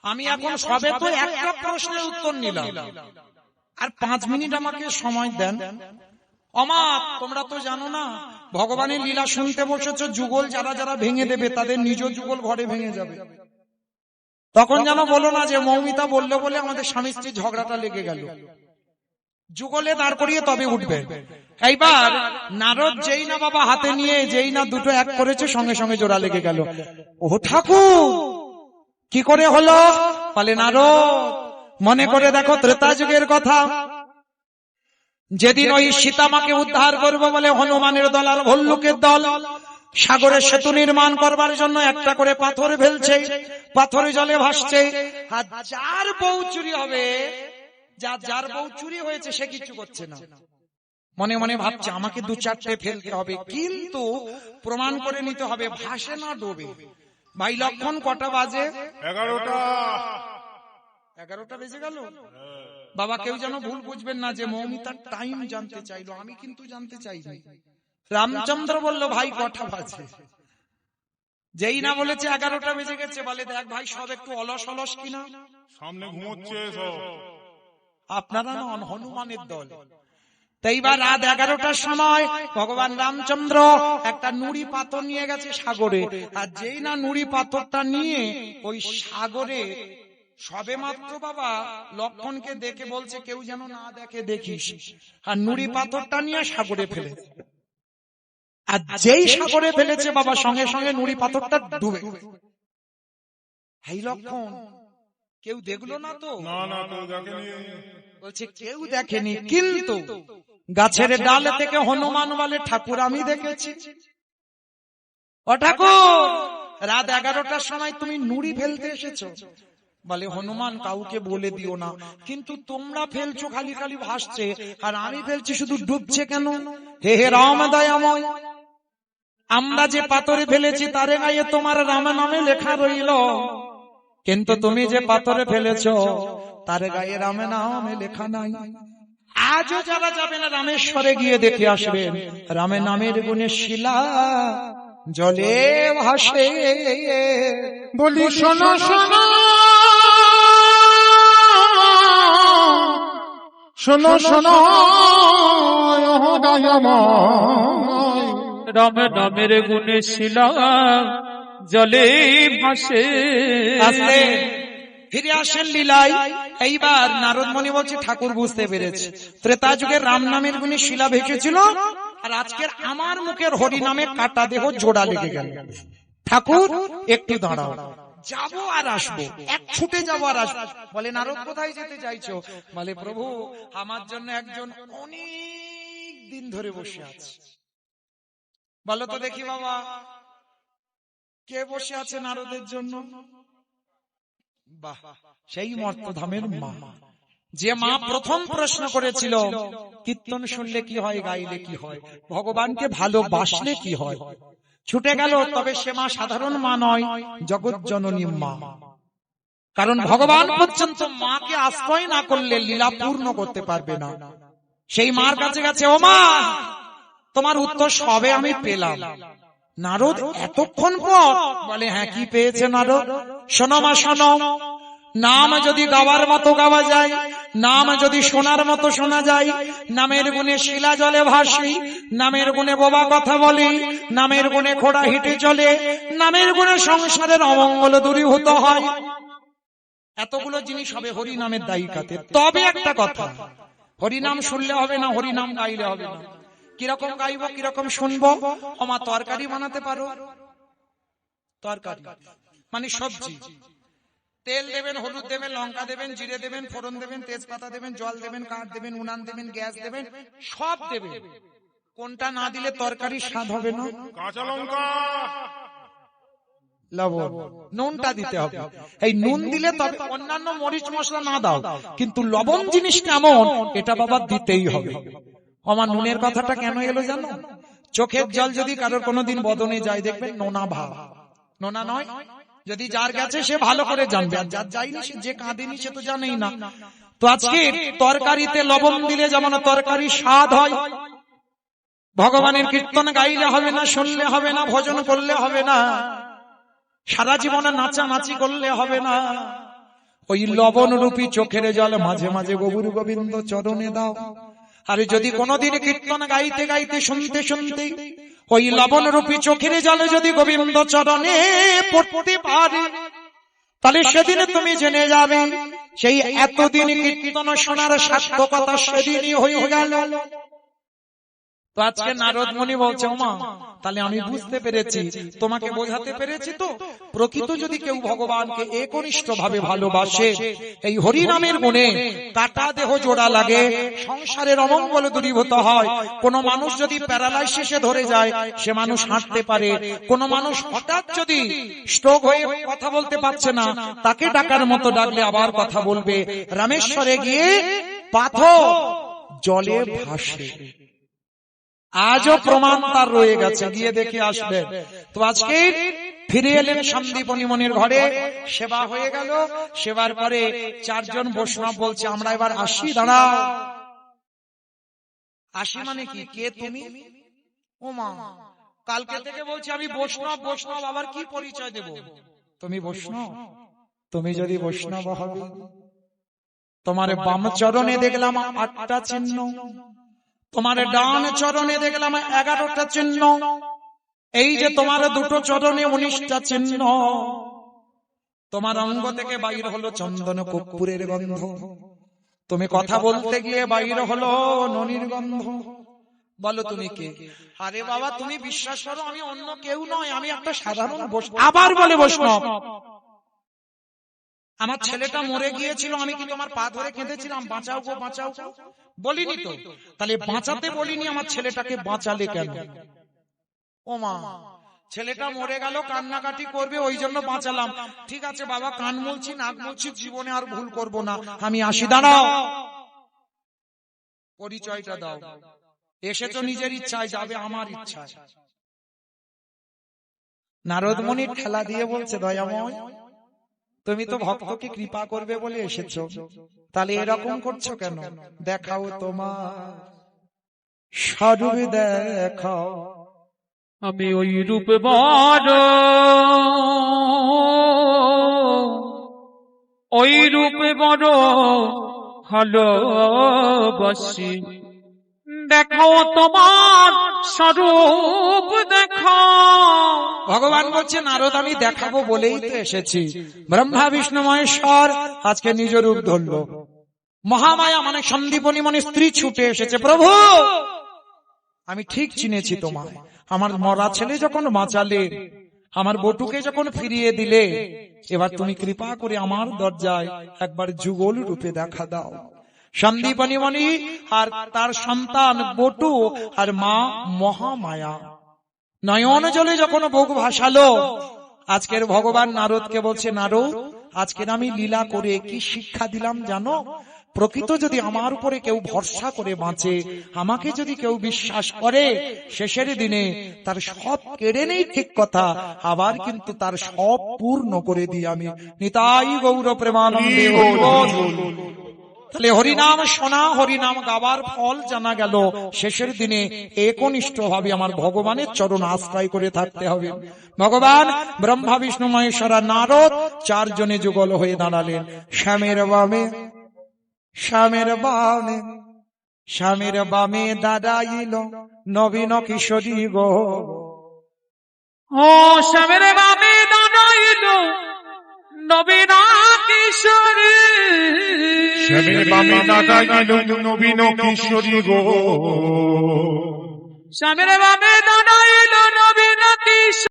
আমি এখন সবে তো একটা প্রশ্নের উত্তর নিলাম, আর 5 মিনিট আমাকে সময় দেন। অমা তোমরা তো জানো না, ভগবানের লীলা শুনতে বসেছ, যুগল যারা যারা ভেঙে দেবে তাদের নিজ যুগল ঘরে ভেঙে যাবে। তখন যেন বলো না যে মৌমিতা বললো বলে আমাদের স্বামী স্ত্রীর ঝগড়াটা লেগে গেল। যুগলে দাঁড় করিয়ে তবে উঠবে। এইবার নারদ যেই না বাবা হাতে নিয়ে যেই না দুটো এক করেছে, সঙ্গে সঙ্গে জোড়া লেগে গেল। ও ঠাকুর কি করে হলো? বলে নারদ মনে করে দেখো ত্রেতা যুগের কথা, যেদিন ওই সীতামাকে উদ্ধার করবো বলে হনুমানের দল আর ভল্লুকের দল সাগরের সেতু নির্মাণ করবার জন্য একটা করে পাথর ফেলছে, পাথরে জলে ভাসছে। আর যার বউ চুরি হবে, যার বউ চুরি হয়েছে সে কিছু করছে না, মনে মনে ভাবছে আমাকে 2-4টে ফেলতে হবে, কিন্তু প্রমাণ করে নিতে হবে ভাসে না ডোবে। ভাই লক্ষণ কটা বাজে? 11টা বেজে গেল। বাবা কেউ যেন ভুল বুঝবেন না যে মৌমিতার টাইম জানতে চাইলো, আমি কিন্তু জানতে চাইনি। রামচন্দ্র বলল ভাই কটা বাজে? যেই না বলেছে 11টা বেজে গেছে, বলে দেখ ভাই সব একটু অলস অলস কিনা, সামনে ঘুমোচ্ছে সব। আপনারা নন, হনুমানের দল। এইবার রাত 11টার সময় ভগবান রামচন্দ্র একটা নুড়ি পাথর নিয়ে গেছে সাগরে, আর যেই না নুড়ি পাথরটা নিয়ে ওই সাগরে সবে মাত্র বাবা লক্ষণকে দেখে বলছে কেউ যেন না দেখে দেখিস, আর নুড়ি পাথরটা নিয়ে সাগরে ফেলে। আর যেই সাগরে ফেলেছে বাবা সঙ্গে সঙ্গে নুড়ি পাথরটা ডুবে। এই লক্ষণ কেউ দেখলো না তো? না কেউ দেখেনি। বলছে কেউ দেখেনি, কিন্তু গাছের ডাল থেকে হনুমান বলে ঠাকুর আমি দেখেছি। ও ঠাকুর রাত 11টার সময় তুমি নুড়ি ফেলতে এসেছো? বলে হনুমান কাউকে বলে দিও না, কিন্তু তোমরা ফেলছো খালি খালি ভাসছে, আর আমি ফেলছি শুধু ডুবছে কেন? হে হে রাম দয়াময়, আমরা যে পাথরে ফেলেছি তারে গায়ে তোমার রাম নামে লেখা রইল, কিন্তু তুমি যে পাথরে ফেলেছো তার গায়ে রামে নামে লেখা নাই। আজও যারা যাবেন রামেশ্বরে গিয়ে দেখে আসবেন রামের নামের গুণে শিলা জলে ভাসে। বলি শোনো শোনো শোনো শোনো রামের নামের গুণে শিলা জলে ভাসে। ফিরে আসেন লীলায়। এইবার নারদ মুনি বলছে ঠাকুর বুঝতে পেরেছে, ত্রেতা যুগের রাম নামের গুণে শিলা ভেসেছিল, আর আজকের আমার মুখের হরি নামে কাটা দেহ জোড়া লেগে গেল। ঠাকুর একটু দাঁড়াও, যাবো আর আসবো, এক ছুটে যাবো আর আসবো। বলে নারদ কোথায় যেতে চাইছো? বলে প্রভু আমার জন্য একজন অনেক দিন ধরে বসে আছে। বলো তো দেখি বাবা কে বসে আছে নারদের জন্য? বাহ, সেই মর্তধামের মা, যে মা প্রথম প্রশ্ন করেছিল কীর্তন শুনলে কি হয়, গাইলে কি হয়, ভগবানকে ভালোবাসলে কি হয়। ছুটে গেল, তবে সে মা সাধারণ মা নয়, জগৎ জননী মা। কারণ ভগবান পর্যন্ত মাকে আশ্রয় না করলে লীলা পূর্ণ করতে পারবে না। সেই মার কাছে গেছে, ও মা তোমার উত্তর সবে আমি পেলাম। নারদ এতক্ষণ পর বলে হ্যাঁ কি পেয়েছে নারদ? শোনো মা শোনো, নাম যদি গাওয়ার মতো গাওয়া যায়, নাম যদি শোনার মতো শোনা যায়, নামের গুণে শিলা জলে ভাসি, নামের গুণে বোবা কথা বলি, নামের গুণে ঘোড়া হেঁটে চলে, নামের গুণে সংসারের অমঙ্গল দূরীভূত হয়। এতগুলো জিনিস হবে হরি নামের দায়িকাতে। তবে একটা কথা, হরিনাম শুনলে হবে না, হরিনাম গাইলে হবে না। কিরকম গাইবো, কিরকম শুনবো? ওমা তরকারি বানাতে পারো? তরকারি মানে সবজি, তেল দেবেন, হলুদ দেবেন, লঙ্কা দেবেন, জিরে দেবেন, ফোড়ন দেবেন, তেজপাতা দেবেন, জল দেবেন, কাঠ দেবেন, উনান দেবেন, গ্যাস দেবেন, সব দেবেন। কোনটা না দিলে তরকারি স্বাদ হবে না? কাঁচা লঙ্কা, লবণ, নুনটা দিতে হবে। এই নুন দিলে তবে, অন্যান্য মরিচ মশলা না দাও, কিন্তু লবণ জিনিস কেমন এটা বাবা দিতেই হবে। আমার নুনের কথাটা কেন এলো জানো? চোখের জল যদি কারোর কোনোদিন বদনে যায় দেখবেন নোনা ভাব, নোনা নয়। যদি যার গেছে সে ভালো করে জানবে, আর যার যায়নি সে যে কাঁদেনি সে তো জানেই না। তো আজকে তরকারিতে লবণ দিলে যেমন তরকারি স্বাদ হয়, ভগবানের কীর্তন গাইলে হবে না, শুনলে হবে না, ভজন করলে হবে না, সারা জীবনে নাচানাচি করলে হবে না, ওই লবণ রূপী চোখের জল মাঝে মাঝে গৌর গোবিন্দ চরণে দাও। আর যদি কোনোদিন কীর্তন গাইতে গাইতে শুনতে শুনতে ওই লবণ রূপী চোখের জলে যদি গোবিন্দ চরণে পড়তে পারে, তাহলে সেদিন তুমি জেনে যাবে সেই এতদিন কীর্তন শোনার সার্থকতা সেদিনই হয়ে গেল। তো আজকে নারদ মুনি বলছে, ওমা তাহলে আমি বুঝতে পেরেছি, তোমাকে বোঝাতে পেরেছি তো, প্রকৃত যদি কেউ ভগবানকে একনিষ্ঠ ভাবে ভালোবাসে, এই হরি নামের গুণে কাটা দেহ জোড়া লাগে, সংসারের অমঙ্গল দূরীভূত হয়। কোন মানুষ যদি প্যারালাইসিসে ধরে যায়, সে মানুষ হাঁটতে পারে। কোন মানুষ হঠাৎ যদি স্ট্রোক হয়ে কথা বলতে পারছে না, তাকে ডাকার মতো ডাকলে আবার কথা বলবে। রামেশ্বরে গিয়ে পাথর জলে ভাসে, আজও প্রমাণ তার রয়ে গেছে, গিয়ে দেখে আসবেন। তো আজকে ফিরে এলেন সন্দীপনী মনির ঘরে, সেবা হয়ে গেল। সেবার পরে চারজন বৈষ্ণব বলছে, আমরা এবার আসি। দাঁড়াও, আসি মানে কি? কে তুমি? ও মা, কালকে থেকে বলছি আমি বৈষ্ণব। বৈষ্ণব আবার কি পরিচয় দেব? তুমি বৈষ্ণব? তুমি যদি বৈষ্ণব হবে, তোমার বাম চরণে দেখলাম 8টা চিহ্ন, তোমার ডান চরণে দেখলাম 11টা চিহ্ন, এই যে তোমার দুটো চরণে 19টা চিহ্ন, তোমার অঙ্গ থেকে বাইর হলো চন্দন কর্পূরের গন্ধ, তুমি কথা বলতে গিয়ে বাইর হলো ননির গন্ধ। বলো তুমি কে? আরে বাবা, তুমি বিশ্বাস করো আমি অন্য কেউ নয়, আমি একটা সাধারণ বৈষ্ণব। আবার বলে বৈষ্ণব। আমার ছেলেটা মরে গিয়েছিল, আমি কি তোমার পা ধরে কেঁদেছিলাম বাঁচাও গো বাঁচাও গো? বলিনি তো। তাহলে বাঁচাতে বলিনি, আমার ছেলেটাকে বাঁচালে কেন? ও মা, ছেলেটা মরে গেল, কান্নাকাটি করবে, ওই জন্য বাঁচালাম। ঠিক আছে বাবা, কান মুলছি নাক মুলছি, জীবনে আর ভুল করব না, আমি আসি। দাঁড়াও, পরিচয়টা দাও। এসেছো নিজের ইচ্ছায়, যাবে আমার ইচ্ছায়। নারদ মুনি ঠেলা দিয়ে বলছে, দয়াময় তুমি তো ভক্তকে কৃপা করবে বলে এসেছো, তাহলে এরকম করছো কেন? দেখাও তোমার স্বরূপ, দেখাও। আমি ওই রূপ বড়, ওই রূপ বড় ভালোবাসি, দেখাও তোমার স্বরূপ দেখাও। ভগবান বলছে, নারদ আমি দেখাবো বলেই তো এসেছি। ব্রহ্মা বিষ্ণু মহেশ্বর আজকে নিজ রূপ ধরলো। মহামায়া মানে সন্দীপনী মানে স্ত্রী ছুটে এসেছে, প্রভু আমি ঠিক চিনেছি তোমায়। আমার মরা ছেলে যখন বাঁচালে, আমার বটুকে যখন ফিরিয়ে দিলে, এবার তুমি কৃপা করে আমার দরজায় একবার যুগল রূপে দেখা দাও। সন্দীপনী মণি আর তার সন্তান বটু আর মা মহামায়া নয়ন জলে যখন বুক ভাসালো, আজকের ভগবান নারদকে বলছে, নারদ আজকের আমি লীলা করে কি শিক্ষা দিলাম জানো? প্রকৃত যদি আমার উপরে কেউ ভরসা করে বাঁচে, আমাকে যদি কেউ বিশ্বাস করে, শেষের দিনে তার সব কেড়ে নেই ঠিক কথা, আবার কিন্তু তার সব পূর্ণ করে দিই আমি। নিতাই গৌর প্রেমানন্দে। তাহলে হরিনাম শোনা, হরিনাম গাবার ফল জানা গেল। শেষের দিনে একনিষ্ঠ ভাবে আমার ভগবানের চরণ আশ্রয় করে থাকতে হবে। ভগবান ব্রহ্মা বিষ্ণু মহেশ্বর নারদ চারজনে যুগল হয়ে দাঁড়ালেন। শ্যামের বামে, শ্যামের বামে, শ্যামের বামে দাঁড়াইল নবীন কিশোরী গো। ও শ্যামের বামে দাঁড়াইল নবীন কিশোরী, শ্যামের বামে দাঁড়াইল নবীন কিশোরী গো। শ্যামের বামে দাঁড়াইল নবীন কিশোরী।